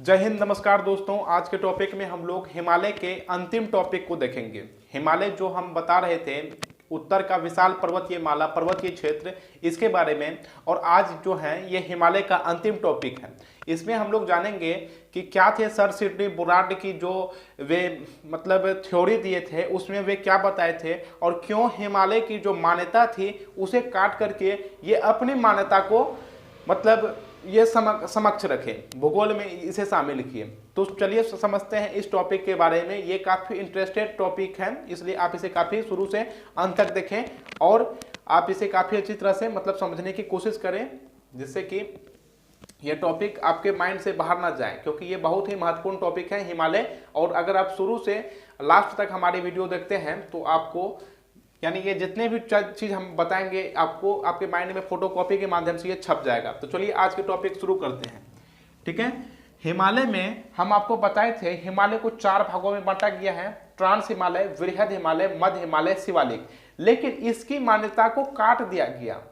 जय हिंद, नमस्कार दोस्तों। आज के टॉपिक में हम लोग हिमालय के अंतिम टॉपिक को देखेंगे। हिमालय जो हम बता रहे थे, उत्तर का विशाल पर्वतीय माला, पर्वतीय क्षेत्र, इसके बारे में। और आज जो है ये हिमालय का अंतिम टॉपिक है। इसमें हम लोग जानेंगे कि क्या थे सर सिडनी बुराड की जो वे मतलब थ्योरी दिए थे, उसमें वे क्या बताए थे और क्यों हिमालय की जो मान्यता थी उसे काट करके ये अपनी मान्यता को मतलब ये समक्ष रखे, भूगोल में इसे शामिल किए। तो चलिए समझते हैं इस टॉपिक के बारे में। ये काफ़ी इंटरेस्टेड टॉपिक है, इसलिए आप इसे काफ़ी शुरू से अंत तक देखें और आप इसे काफ़ी अच्छी तरह से मतलब समझने की कोशिश करें, जिससे कि ये टॉपिक आपके माइंड से बाहर ना जाए, क्योंकि ये बहुत ही महत्वपूर्ण टॉपिक है हिमालय। और अगर आप शुरू से लास्ट तक हमारी वीडियो देखते हैं तो आपको यानी ये जितने भी चीज हम बताएंगे आपको आपके माइंड में फोटोकॉपी के माध्यम से ये छप जाएगा। तो चलिए आज के टॉपिक शुरू करते हैं। ठीक है, हिमालय में हम आपको बताए थे हिमालय को 4 भागों में बांटा गया है: ट्रांस हिमालय, वृहद हिमालय, मध्य हिमालय, शिवालिक। लेकिन इसकी मान्यता को काट दिया गया।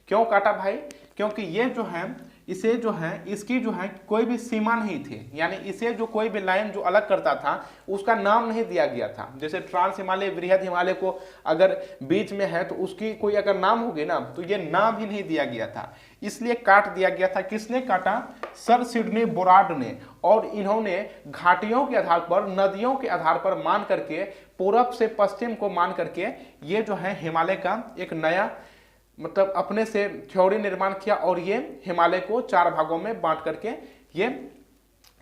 क्यों काटा भाई? क्योंकि ये जो है इसे जो है इसकी जो है कोई भी सीमा नहीं थी, यानी इसे जो कोई भी लाइन जो अलग करता था उसका नाम नहीं दिया गया था। जैसे ट्रांस हिमालय, वृहद हिमालय को अगर बीच में है तो उसकी कोई अगर नाम होगी ना, तो ये नाम ही नहीं दिया गया था, इसलिए काट दिया गया था। किसने काटा? सर सिडनी बुराड ने। और इन्होंने घाटियों के आधार पर, नदियों के आधार पर मान करके, पूरब से पश्चिम को मान करके ये जो है हिमालय का एक नया मतलब अपने से थ्योरी निर्माण किया। और ये हिमालय को 4 भागों में बांट करके ये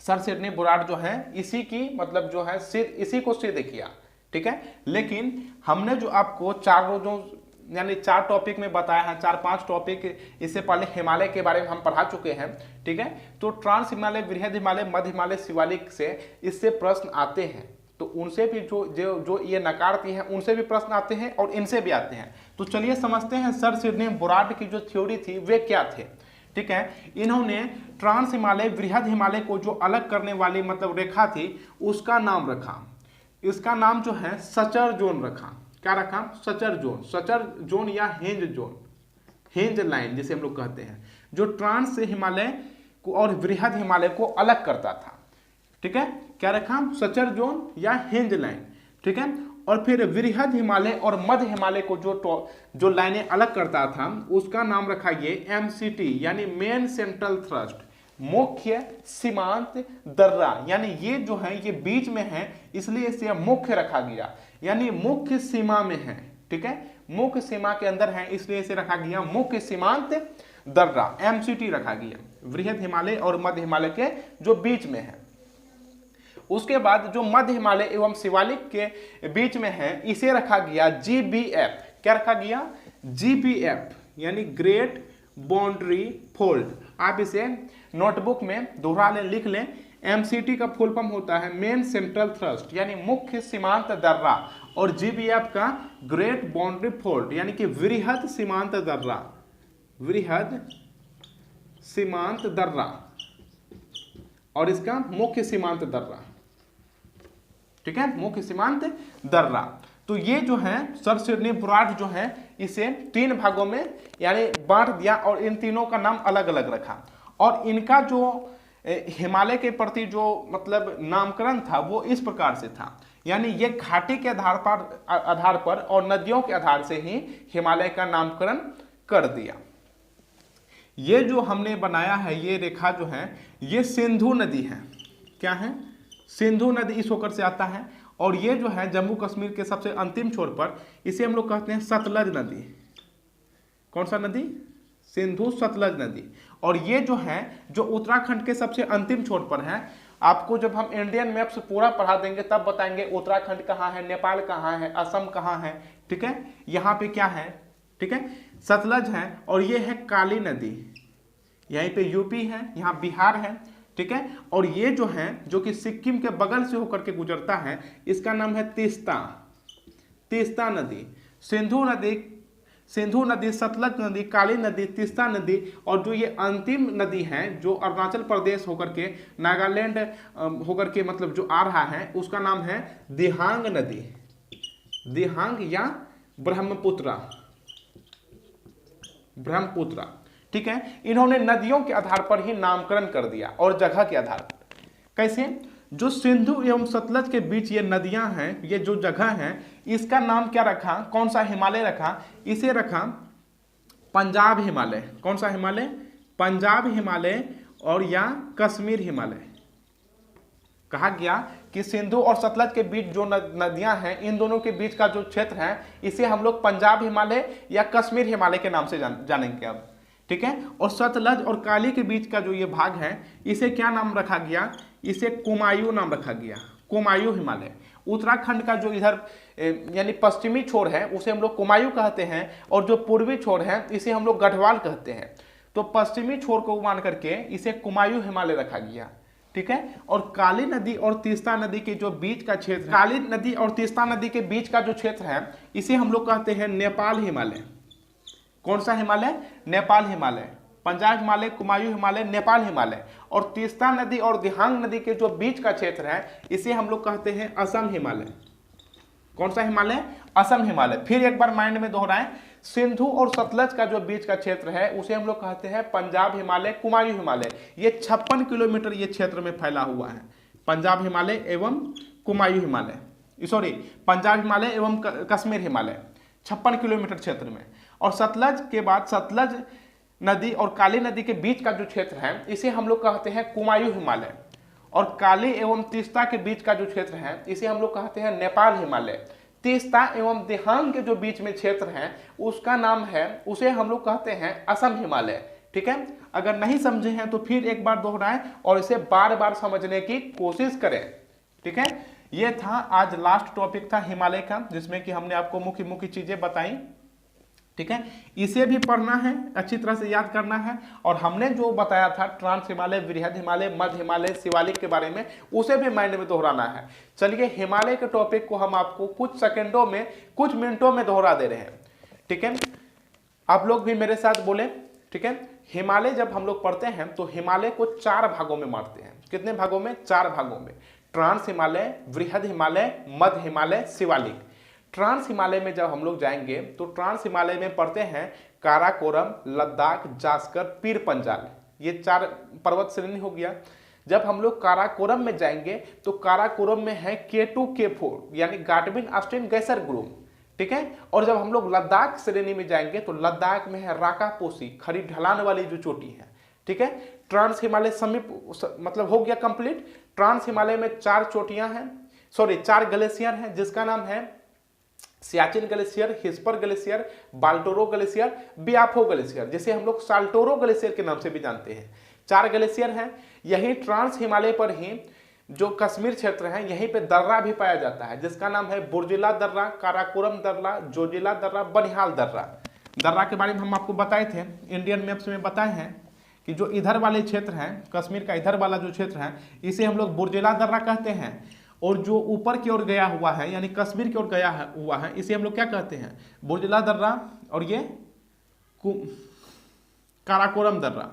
सर सिडनी बुराड जो है इसी की मतलब जो है इसी को सिद्ध किया। ठीक है, लेकिन हमने जो आपको 4 टॉपिक में बताया है, 4-5 टॉपिक इससे पहले हिमालय के बारे में हम पढ़ा चुके हैं। ठीक है, तो ट्रांस हिमालय, वृहद हिमालय, मध्य हिमालय, शिवालिक से इससे प्रश्न आते हैं। तो उनसे भी जो ये नकारती हैं उनसे भी प्रश्न आते हैं और इनसे भी आते हैं। तो चलिए समझते हैं सर सिडनी बुराड की जो थ्योरी थी वे क्या थे। ठीक है, इन्होंने ट्रांस हिमालय, वृहद हिमालय को जो अलग करने वाली मतलब रेखा थी उसका नाम रखा, इसका नाम जो है सचर जोन रखा। क्या रखा? Suture zone. सचर जोन या हिंज जोन, हिंज लाइन जिसे हम लोग कहते हैं, जो ट्रांस हिमालय को और वृहद हिमालय को अलग करता था। ठीक है, क्या रखा? सचर जोन या हिंज लाइन। ठीक है, और फिर वृहद हिमालय और मध्य हिमालय को जो लाइनें अलग करता था उसका नाम रखा ये MCT यानी मेन सेंट्रल थ्रस्ट, मुख्य सीमांत दर्रा। यानी ये जो है ये बीच में है इसलिए इसे मुख्य रखा गया, यानी मुख्य सीमा में है। ठीक है, मुख्य सीमा के अंदर है इसलिए इसे रखा गया मुख्य सीमांत दर्रा, MCT रखा गया, वृहद हिमालय और मध्य हिमालय के जो बीच में है। उसके बाद जो मध्य हिमालय एवं शिवालिक के बीच में है इसे रखा गया GBF। क्या रखा गया? GBF यानी ग्रेट बाउंड्री फोल्ड। आप इसे नोटबुक में दोहरा लें, लिख लें। MCT का फुल फॉर्म होता है मेन सेंट्रल थ्रस्ट यानी मुख्य सीमांत दर्रा, और GBF का ग्रेट बाउंड्री फोल्ड यानी कि वृहद सीमांत दर्रा, वृहद सीमांत दर्रा, और इसका मुख्य सीमांत दर्रा। ठीक है, मुख्य सीमांत दर्रा। तो ये जो है सर सिडनी बुराड जो है इसे 3 भागों में यानी बांट दिया और इन तीनों का नाम अलग अलग रखा। और इनका जो हिमालय के प्रति जो मतलब नामकरण था वो इस प्रकार से था, यानी ये घाटी के आधार पर और नदियों के आधार से ही हिमालय का नामकरण कर दिया। ये जो हमने बनाया है ये रेखा जो है ये सिंधु नदी है। क्या है? सिंधु नदी इस होकर से आता है। और ये जो है जम्मू कश्मीर के सबसे अंतिम छोर पर इसे हम लोग कहते हैं सतलज नदी। कौन सा नदी? सिंधु सतलज नदी। और ये जो है जो उत्तराखंड के सबसे अंतिम छोर पर है। आपको जब हम इंडियन मैप से पूरा पढ़ा देंगे तब बताएंगे उत्तराखंड कहाँ है, नेपाल कहाँ है, असम कहाँ है। ठीक है, यहाँ पे क्या है? ठीक है, सतलज है। और ये है काली नदी, यहीं पे यूपी है, यहाँ बिहार है। ठीक है, और ये जो है जो कि सिक्किम के बगल से होकर के गुजरता है इसका नाम है तीस्ता, तीस्ता नदी। सिंधु नदी, सतलज नदी, काली नदी, तीस्ता नदी, और जो ये अंतिम नदी है जो अरुणाचल प्रदेश होकर के नागालैंड होकर के मतलब जो आ रहा है उसका नाम है दिहांग नदी, दिहांग या ब्रह्मपुत्रा, ब्रह्मपुत्रा। ठीक है, इन्होंने नदियों के आधार पर ही नामकरण कर दिया और जगह के आधार पर। कैसे? जो सिंधु एवं सतलज के बीच ये नदियां हैं, ये जो जगह है, इसका नाम क्या रखा? कौन सा हिमालय रखा? इसे रखा पंजाब हिमालय। कौन सा हिमालय? पंजाब हिमालय और या कश्मीर हिमालय। कहा गया कि सिंधु और सतलज के बीच जो नदियां हैं, इन दोनों के बीच का जो क्षेत्र है, इसे हम लोग पंजाब हिमालय या कश्मीर हिमालय के नाम से जानेंगे अब, ठीक है। और सतलज और काली के बीच का जो ये भाग है, इसे क्या नाम रखा गया? इसे कुमायूं नाम रखा गया, कुमायूं हिमालय। उत्तराखंड का जो इधर यानी पश्चिमी छोर है, उसे हम लोग कुमायूं कहते हैं, और जो पूर्वी छोर है, इसे हम लोग गढ़वाल कहते हैं। तो पश्चिमी छोर को मान करके इसे कुमायूं हिमालय रखा गया, ठीक है। और काली नदी और तीस्ता नदी के जो बीच का क्षेत्र, काली नदी और तीस्ता नदी के बीच का जो क्षेत्र है, इसे हम लोग कहते हैं नेपाल हिमालय। कौन सा हिमालय? नेपाल हिमालय। पंजाब हिमालय, कुमायूं हिमालय, नेपाल हिमालय। और तीस्ता नदी और दिहांग नदी के जो बीच का क्षेत्र है, इसे हम लोग कहते हैं असम हिमालय। कौन सा हिमालय? असम हिमालय। फिर एक बार माइंड में दोहराएं, सिंधु और सतलज का जो बीच का क्षेत्र है, उसे हम लोग कहते हैं पंजाब हिमालय, कुमायूं हिमालय। ये 56 किलोमीटर ये क्षेत्र में फैला हुआ है, पंजाब हिमालय एवं कुमायूं हिमालय, सॉरी पंजाब हिमालय एवं कश्मीर हिमालय, 56 किलोमीटर क्षेत्र में। और सतलज के बाद सतलज नदी और काली नदी के बीच का जो क्षेत्र है, इसे हम लोग कहते हैं कुमायूं हिमालय। और काली एवं तीस्ता के बीच का जो क्षेत्र है, इसे हम लोग कहते हैं नेपाल हिमालय। तीस्ता एवं दिहांग के जो बीच में क्षेत्र है, उसका नाम है, उसे हम लोग कहते हैं असम हिमालय, ठीक है। अगर नहीं समझे हैं तो फिर एक बार दोहराएं और इसे बार बार समझने की कोशिश करें, ठीक है। यह था आज लास्ट टॉपिक था हिमालय का, जिसमें कि हमने आपको मुख्य मुख्य चीजें बताई, ठीक है। इसे भी पढ़ना है, अच्छी तरह से याद करना है। और हमने जो बताया था ट्रांस हिमालय, वृहद हिमालय, मध्य हिमालय, शिवालिक के बारे में, उसे भी माइंड में दोहराना है। चलिए, हिमालय के टॉपिक को हम आपको कुछ सेकंडों में, कुछ मिनटों में दोहरा दे रहे हैं, ठीक है। आप लोग भी मेरे साथ बोले, ठीक है। हिमालय जब हम लोग पढ़ते हैं तो हिमालय को 4 भागों में बांटते हैं। कितने भागों में? 4 भागों में। ट्रांस हिमालय, वृहद हिमालय, मध्य हिमालय, शिवालिक। ट्रांस हिमालय में जब हम लोग जाएंगे तो ट्रांस हिमालय में पढ़ते हैं काराकोरम, लद्दाख, जास्कर, पीर पंजाल, ये 4 पर्वत श्रेणी हो गया। जब हम लोग काराकोरम में जाएंगे तो काराकोरम में है K2, K4 यानी गाटविन ऑस्टिन गैसर ग्रुप, ठीक है। और जब हम लोग लद्दाख श्रेणी में जाएंगे तो लद्दाख में है राकापोसी, खड़ी ढलान वाली जो चोटी है, ठीक है। ट्रांस हिमालय समीप मतलब हो गया कंप्लीट। ट्रांस हिमालय में 4 चोटियां हैं, सॉरी 4 ग्लेशियर हैं, जिसका नाम है Siachen glacier, Hispar glacier, Baltoro glacier, Biafo glacier, जिसे हम लोग साल्टोरो ग्लेशियर के नाम से भी जानते हैं। 4 ग्लेशियर हैं। यही ट्रांस हिमालय पर ही जो कश्मीर क्षेत्र है, यहीं पे दर्रा भी पाया जाता है, जिसका नाम है बुर्जिला दर्रा, काराकोरम दर्रा, जोजिला दर्रा, बनिहाल दर्रा। दर्रा के बारे में हम आपको बताए थे, इंडियन मैप्स में बताए हैं कि जो इधर वाले क्षेत्र हैं, कश्मीर का इधर वाला जो क्षेत्र है, इसे हम लोग बुर्जिला दर्रा कहते हैं। और जो ऊपर की ओर गया हुआ है, यानी कश्मीर की ओर गया हुआ है, इसे हम लोग क्या कहते हैं? बुर्जिला दर्रा। और ये काराकोरम दर्रा।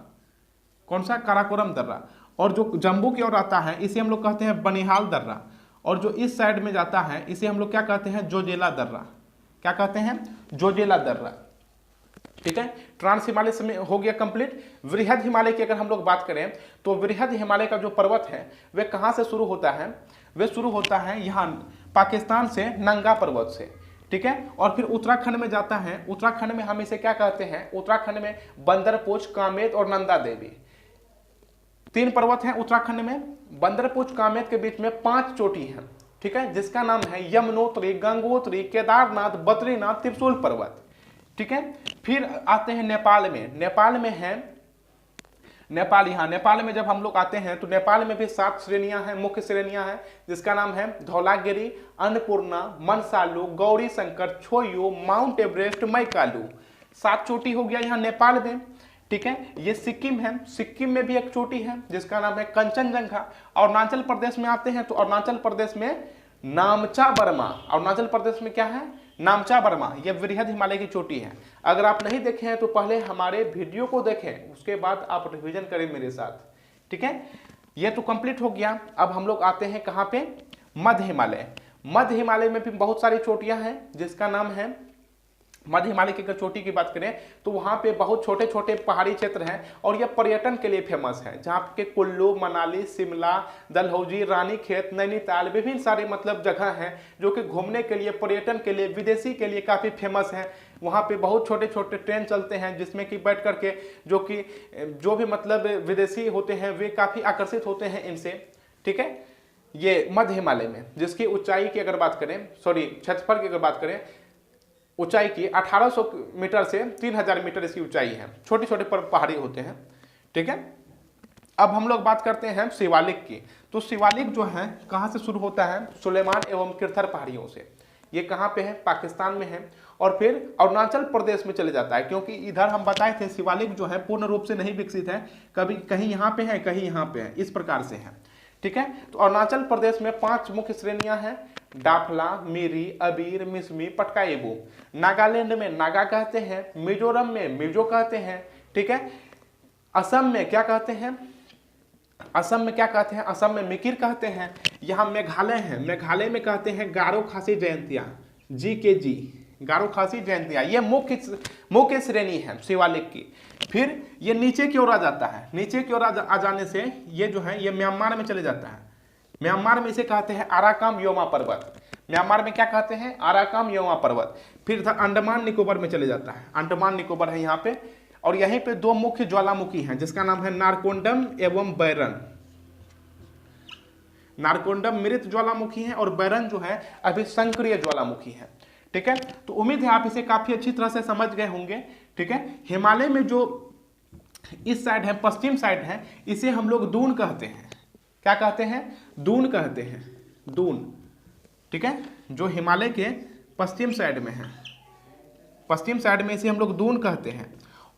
कौन सा? काराकोरम दर्रा। और जो जम्मू की ओर आता है, इसे हम लोग कहते हैं बनिहाल दर्रा। और जो इस साइड में जाता है, इसे हम लोग क्या कहते हैं? जोजिला दर्रा। क्या कहते हैं? जोजिला दर्रा, ठीक है। ट्रांस हिमालय समय हो गया कंप्लीट। वृहद हिमालय की अगर हम लोग बात करें तो वृहद हिमालय का जो पर्वत है, वे कहाँ से शुरू होता है? वे शुरू होता है यहाँ पाकिस्तान से, नंगा पर्वत से, ठीक है। और फिर उत्तराखंड में जाता है। उत्तराखंड में हम इसे क्या कहते हैं? उत्तराखंड में बंदरपोच, कामेत और नंदा देवी, 3 पर्वत हैं उत्तराखंड में। बंदरपोच, कामेत के बीच में 5 चोटी हैं, ठीक है, जिसका नाम है यमुनोत्री, गंगोत्री, केदारनाथ, बद्रीनाथ, त्रिशूल पर्वत, ठीक है। फिर आते हैं नेपाल में। नेपाल में है नेपाल। यहाँ नेपाल में जब हम लोग आते हैं तो नेपाल में भी 7 श्रेणियां हैं, मुख्य श्रेणियां हैं, जिसका नाम है धौलागिरी, अन्नपूर्णा, मनसालू, गौरी शंकर, छोयो, माउंट एवरेस्ट, मैकालू। 7 चोटी हो गया यहाँ नेपाल में, ठीक है। ये सिक्किम है। सिक्किम में भी एक चोटी है जिसका नाम है कंचनजंगा। अरुणाचल प्रदेश में आते हैं तो अरुणाचल प्रदेश में नामचा बर्मा। अरुणाचल प्रदेश में क्या है? नामचा बर्मा। ये वृहद हिमालय की चोटी है। अगर आप नहीं देखे हैं तो पहले हमारे वीडियो को देखें, उसके बाद आप रिवीजन करें मेरे साथ, ठीक है। ये तो कंप्लीट हो गया। अब हम लोग आते हैं कहाँ पे? मध्य हिमालय। मध्य हिमालय में भी बहुत सारी चोटियां हैं, जिसका नाम है मध्य हिमालय की अगर चोटी की बात करें तो वहाँ पे बहुत छोटे छोटे पहाड़ी क्षेत्र हैं और यह पर्यटन के लिए फेमस है, जहाँ के कुल्लू, मनाली, शिमला, डलहौजी, रानीखेत, नैनीताल, विभिन्न सारे मतलब जगह हैं जो कि घूमने के लिए, पर्यटन के लिए, विदेशी के लिए काफ़ी फेमस हैं। वहाँ पे बहुत छोटे छोटे ट्रेन चलते हैं जिसमें कि बैठ करके जो भी मतलब विदेशी होते हैं वे काफ़ी आकर्षित होते हैं इनसे। ठीक है, ये मध्य हिमालय में, जिसकी ऊंचाई की अगर बात करें, क्षेत्रफल की अगर बात करें, ऊंचाई की 1800 मीटर से 3000 मीटर इसकी ऊंचाई है। छोटे छोटे पहाड़ी होते हैं। ठीक है, अब हम लोग बात करते हैं शिवालिक की। तो शिवालिक जो है कहाँ से शुरू होता है? सुलेमान एवं किरथर पहाड़ियों से। ये कहाँ पे है? पाकिस्तान में है और फिर अरुणाचल प्रदेश में चले जाता है, क्योंकि इधर हम बताए थे शिवालिक जो है पूर्ण रूप से नहीं विकसित है, कभी कहीं यहाँ पे है, कहीं यहाँ पे है, इस प्रकार से है। ठीक है, तो अरुणाचल प्रदेश में 5 मुख्य श्रेणियां हैं: डाफला, मिरी, अबीर, मिसमी, पटकाएबू। नागालैंड में नागा कहते हैं, मिजोरम में मिजो कहते हैं। ठीक है, असम में क्या कहते हैं? असम में मिकिर कहते हैं। यहाँ मेघालय है, मेघालय में कहते हैं गारो खासी जयंतिया, गारो खासी जयंतिया। ये मुख्य श्रेणी है शिवालिक की। फिर ये नीचे की ओर आ जाता है, नीचे की ओर आ जाने से ये जो है ये म्यांमार में चले जाता है। म्यांमार में इसे कहते हैं आराकाम योमा पर्वत। म्यांमार में क्या कहते हैं? आराकाम योमा पर्वत। फिर इधर अंडमान निकोबार में चले जाता है, अंडमान निकोबार है यहाँ पे। और यहीं पे 2 मुख्य ज्वालामुखी हैं जिसका नाम है नारकोंडम एवं बैरन। नारकोंडम मृत ज्वालामुखी है और बैरन जो है अभी सक्रिय ज्वालामुखी है। ठीक है, तो उम्मीद है आप इसे काफी अच्छी तरह से समझ गए होंगे। ठीक है, हिमालय में जो इस साइड है, पश्चिम साइड है, इसे हम लोग दून कहते हैं। क्या कहते हैं? दून कहते हैं, दून। ठीक है, जो हिमालय के पश्चिम साइड में है, पश्चिम साइड में इसे हम लोग दून कहते हैं।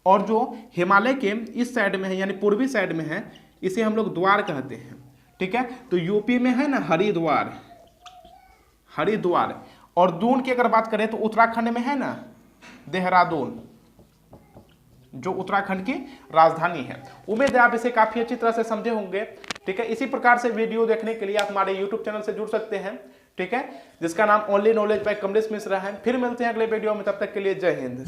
और जो हिमालय के इस साइड में है यानी पूर्वी साइड में है, इसे हम लोग द्वार कहते हैं। ठीक है, तो यूपी में है ना हरिद्वार, और दून की अगर बात करें तो उत्तराखंड में है ना देहरादून, जो उत्तराखंड की राजधानी है। उम्मीद है आप इसे काफी अच्छी तरह से समझे होंगे। ठीक है, इसी प्रकार से वीडियो देखने के लिए आप हमारे YouTube चैनल से जुड़ सकते हैं। ठीक है, जिसका नाम only knowledge by Kamlesh Mishra है। फिर मिलते हैं अगले वीडियो में, तब तक के लिए जय हिंद।